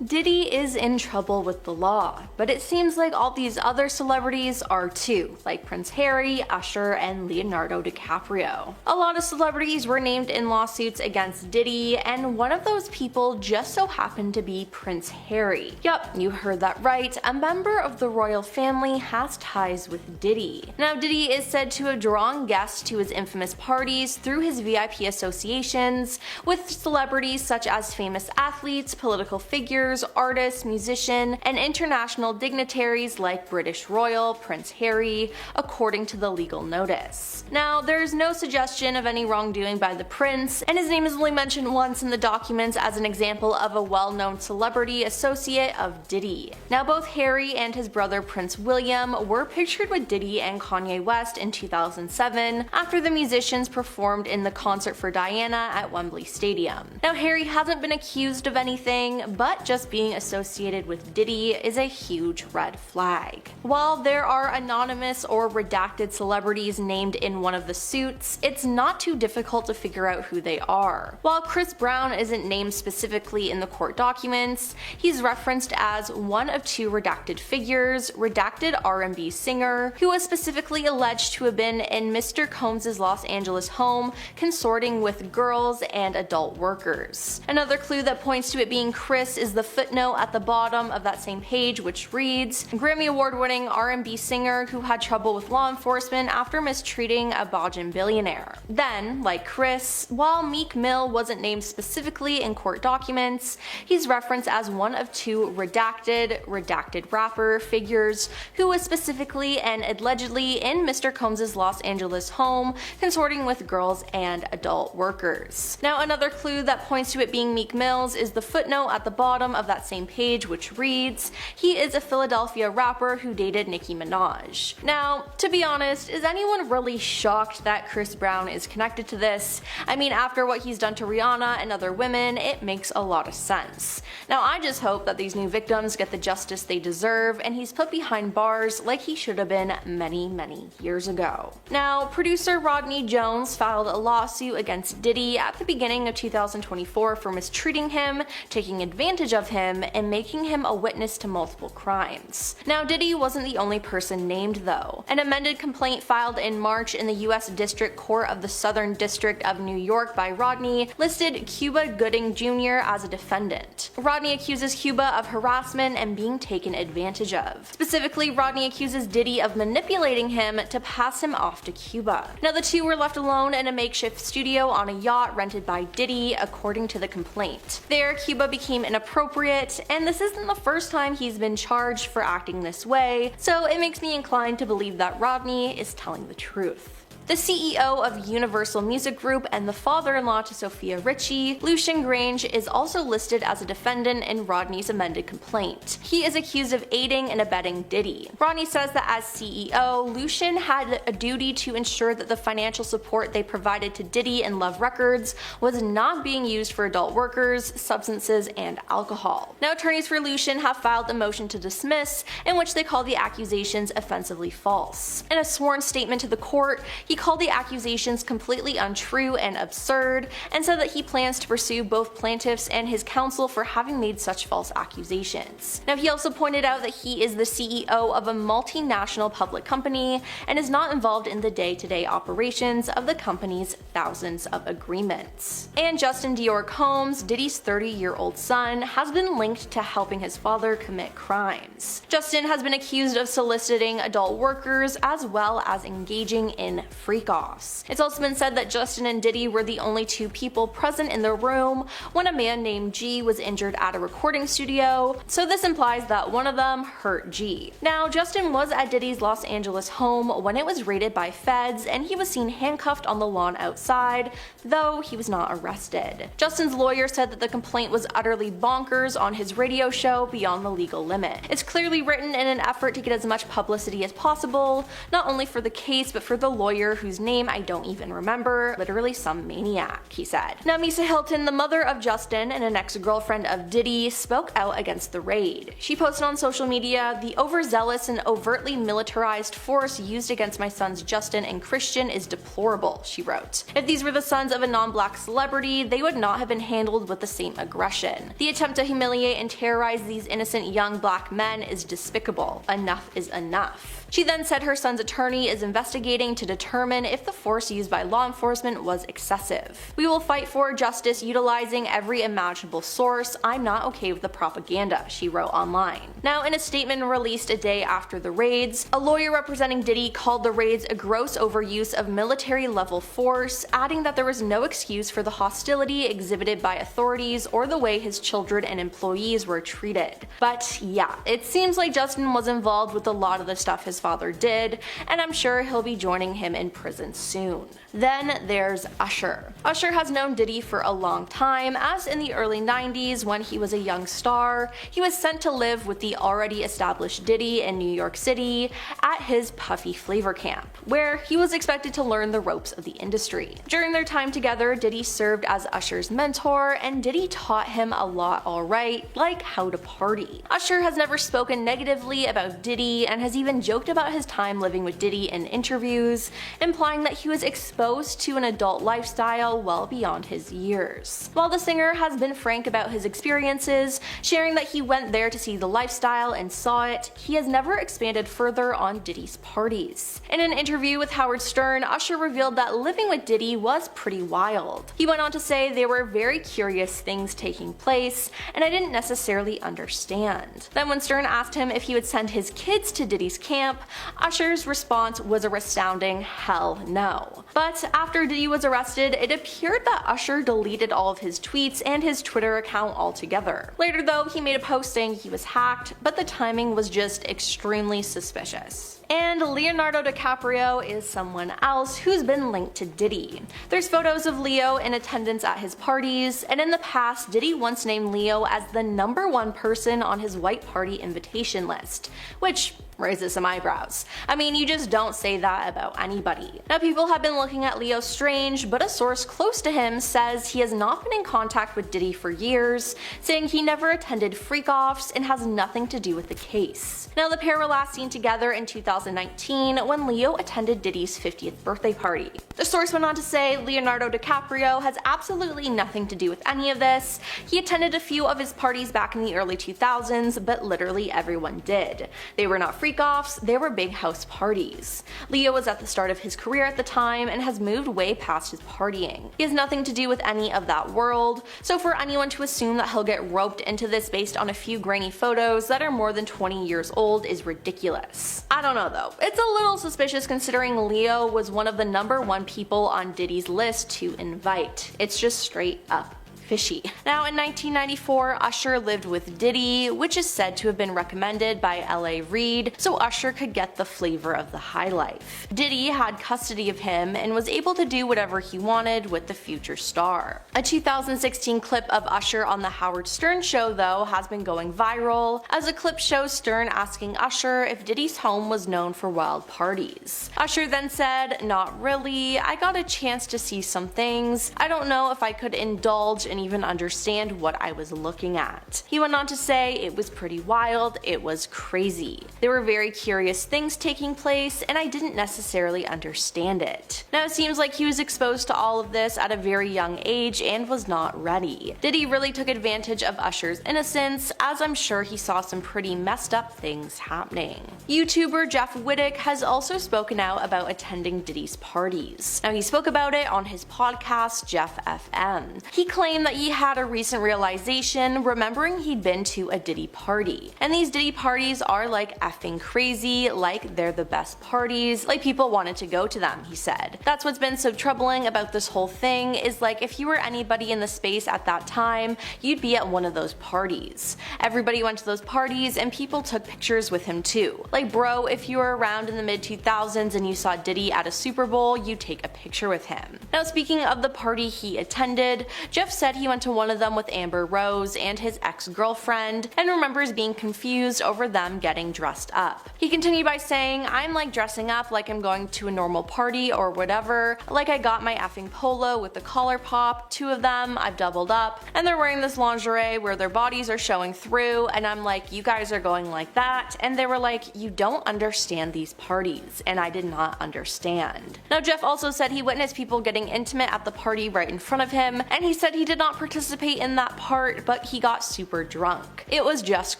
Diddy is in trouble with the law, but it seems like all these other celebrities are too, like Prince Harry, Usher, and Leonardo DiCaprio. A lot of celebrities were named in lawsuits against Diddy, and one of those people just so happened to be Prince Harry. Yup, you heard that right, a member of the royal family has ties with Diddy. Now, Diddy is said to have drawn guests to his infamous parties through his VIP associations with celebrities such as famous athletes, political figures, artists, musicians, and international dignitaries like British royal Prince Harry, according to the legal notice. Now, there's no suggestion of any wrongdoing by the prince, and his name is only mentioned once in the documents as an example of a well-known celebrity associate of Diddy. Now, both Harry and his brother Prince William were pictured with Diddy and Kanye West in 2007 after the musicians performed in the Concert for Diana at Wembley Stadium. Now, Harry hasn't been accused of anything, but just being associated with Diddy is a huge red flag. While there are anonymous or redacted celebrities named in one of the suits, it's not too difficult to figure out who they are. While Chris Brown isn't named specifically in the court documents, he's referenced as one of two redacted figures, redacted R&B singer, who was specifically alleged to have been in Mr. Combs' Los Angeles home consorting with girls and adult workers. Another clue that points to it being Chris is the footnote at the bottom of that same page, which reads, Grammy award-winning R&B singer who had trouble with law enforcement after mistreating a Bajan billionaire. Then, like Chris, while Meek Mill wasn't named specifically in court documents, he's referenced as one of two redacted rapper figures who was specifically and allegedly in Mr. Combs' Los Angeles home consorting with girls and adult workers. Now, another clue that points to it being Meek Mill's is the footnote at the bottom of that same page, which reads, he is a Philadelphia rapper who dated Nicki Minaj. Now, to be honest, is anyone really shocked that Chris Brown is connected to this? I mean, after what he's done to Rihanna and other women, it makes a lot of sense. Now, I just hope that these new victims get the justice they deserve and he's put behind bars like he should have been many years ago. Now, producer Rodney Jones filed a lawsuit against Diddy at the beginning of 2024 for mistreating him, taking advantage of him, and making him a witness to multiple crimes. Now, Diddy wasn't the only person named though. An amended complaint filed in March in the U.S. District Court of the Southern District of New York by Rodney listed Cuba Gooding Jr. as a defendant. Rodney accuses Cuba of harassment and being taken advantage of. Specifically, Rodney accuses Diddy of manipulating him to pass him off to Cuba. Now, the two were left alone in a makeshift studio on a yacht rented by Diddy, according to the complaint. There, Cuba became inappropriate, and this isn't the first time he's been charged for acting this way, so it makes me inclined to believe that Rodney is telling the truth. The CEO of Universal Music Group and the father-in-law to Sophia Richie, Lucian Grange, is also listed as a defendant in Rodney's amended complaint. He is accused of aiding and abetting Diddy. Rodney says that as CEO, Lucian had a duty to ensure that the financial support they provided to Diddy and Love Records was not being used for adult workers, substances, and alcohol. Now, attorneys for Lucian have filed a motion to dismiss, in which they call the accusations offensively false. In a sworn statement to the court, he called the accusations completely untrue and absurd, and said that he plans to pursue both plaintiffs and his counsel for having made such false accusations. Now, he also pointed out that he is the CEO of a multinational public company and is not involved in the day-to-day operations of the company's thousands of agreements. And Justin Dior Combs, Diddy's 30-year-old son, has been linked to helping his father commit crimes. Justin has been accused of soliciting adult workers as well as engaging in freak-offs. It's also been said that Justin and Diddy were the only two people present in the room when a man named G was injured at a recording studio, so this implies that one of them hurt G. Now, Justin was at Diddy's Los Angeles home when it was raided by feds, and he was seen handcuffed on the lawn outside, though he was not arrested. Justin's lawyer said that the complaint was utterly bonkers on his radio show Beyond the Legal Limit. It's clearly written in an effort to get as much publicity as possible, not only for the case but for the lawyer actor whose name I don't even remember, literally some maniac, he said. Now Misa Hilton, the mother of Justin and an ex-girlfriend of Diddy, spoke out against the raid. She posted on social media, "The overzealous and overtly militarized force used against my sons Justin and Christian is deplorable," she wrote. "If these were the sons of a non-black celebrity, they would not have been handled with the same aggression. The attempt to humiliate and terrorize these innocent young black men is despicable. Enough is enough." She then said her son's attorney is investigating to determine if the force used by law enforcement was excessive. "We will fight for justice utilizing every imaginable source. I'm not okay with the propaganda," she wrote online. Now, in a statement released a day after the raids, a lawyer representing Diddy called the raids a gross overuse of military-level force, adding that there was no excuse for the hostility exhibited by authorities or the way his children and employees were treated. But yeah, it seems like Justin was involved with a lot of the stuff his father did, and I'm sure he'll be joining him in prison soon. Then there's Usher. Usher has known Diddy for a long time, as in the early 90s when he was a young star, he was sent to live with the already established Diddy in New York City at his Puffy Flavor Camp, where he was expected to learn the ropes of the industry. During their time together, Diddy served as Usher's mentor, and Diddy taught him a lot alright, like how to party. Usher has never spoken negatively about Diddy and has even joked about his time living with Diddy in interviews, implying that he was exposed to an adult lifestyle well beyond his years. While the singer has been frank about his experiences, sharing that he went there to see the lifestyle and saw it, he has never expanded further on Diddy's parties. In an interview with Howard Stern, Usher revealed that living with Diddy was pretty wild. He went on to say, "There were very curious things taking place, and I didn't necessarily understand." Then when Stern asked him if he would send his kids to Diddy's camp, Usher's response was a resounding hell no. But after Diddy was arrested, it appeared that Usher deleted all of his tweets and his Twitter account altogether. Later though, he made a post saying he was hacked, but the timing was just extremely suspicious. And Leonardo DiCaprio is someone else who's been linked to Diddy. There's photos of Leo in attendance at his parties, and in the past, Diddy once named Leo as the #1 person on his white party invitation list, which raises some eyebrows. I mean, you just don't say that about anybody. Now, people have been looking at Leo strange, but a source close to him says he has not been in contact with Diddy for years, saying he never attended freak-offs and has nothing to do with the case. Now, the pair were last seen together in 2019 when Leo attended Diddy's 50th birthday party. The source went on to say Leonardo DiCaprio has absolutely nothing to do with any of this. He attended a few of his parties back in the early 2000s, but literally everyone did. They were not freak-offs, they were big house parties. Leo was at the start of his career at the time and has moved way past his partying. He has nothing to do with any of that world, so for anyone to assume that he'll get roped into this based on a few grainy photos that are more than 20 years old is ridiculous. I don't know though, it's a little suspicious considering Leo was one of the #1 people on Diddy's list to invite. It's just straight up fishy. Now, in 1994, Usher lived with Diddy, which is said to have been recommended by L.A. Reid so Usher could get the flavor of the high life. Diddy had custody of him and was able to do whatever he wanted with the future star. A 2016 clip of Usher on the Howard Stern show, though, has been going viral, as a clip shows Stern asking Usher if Diddy's home was known for wild parties. Usher then said, "Not really, I got a chance to see some things. I don't know if I could indulge and even understand what I was looking at." He went on to say, "It was pretty wild, it was crazy. There were very curious things taking place and I didn't necessarily understand it." Now, it seems like he was exposed to all of this at a very young age and was not ready. Diddy really took advantage of Usher's innocence, as I'm sure he saw some pretty messed up things happening. YouTuber Jeff Wittick has also spoken out about attending Diddy's parties. Now, he spoke about it on his podcast, Jeff FM. He claimed that he had a recent realization remembering he'd been to a Diddy party. And these Diddy parties are like effing crazy, like they're the best parties, like people wanted to go to them, he said. That's what's been so troubling about this whole thing, is like if you were anybody in the space at that time, you'd be at one of those parties. Everybody went to those parties and people took pictures with him too. Like bro, if you were around in the mid 2000s and you saw Diddy at a Super Bowl, you'd take a picture with him. Now speaking of the party he attended, Jeff said he went to one of them with Amber Rose and his ex-girlfriend, and remembers being confused over them getting dressed up. He continued by saying, "I'm like dressing up like I'm going to a normal party or whatever, like I got my effing polo with the collar pop, two of them, I've doubled up, and they're wearing this lingerie where their bodies are showing through, and I'm like, you guys are going like that," and they were like, "You don't understand these parties," and I did not understand. Now Jeff also said he witnessed people getting intimate at the party right in front of him, and he said he did not participate in that part, but he got super drunk. "It was just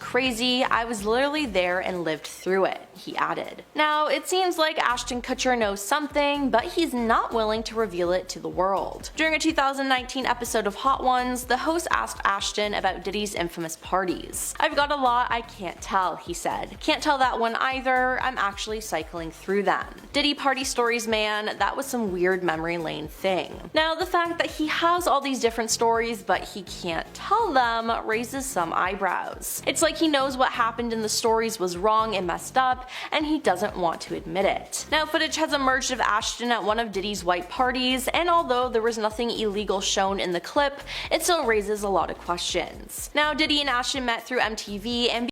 crazy, I was literally there and lived through it," he added. Now it seems like Ashton Kutcher knows something, but he's not willing to reveal it to the world. During a 2019 episode of Hot Ones, the host asked Ashton about Diddy's infamous parties. "I've got a lot I can't tell," he said. "Can't tell that one either, I'm actually cycling through them. Diddy party stories, man, that was some weird memory lane thing." Now the fact that he has all these different stories but he can't tell them raises some eyebrows. It's like he knows what happened in the stories was wrong and messed up, and he doesn't want to admit it. Now footage has emerged of Ashton at one of Diddy's white parties, and although there was nothing illegal shown in the clip, it still raises a lot of questions. Now Diddy and Ashton met through MTV, and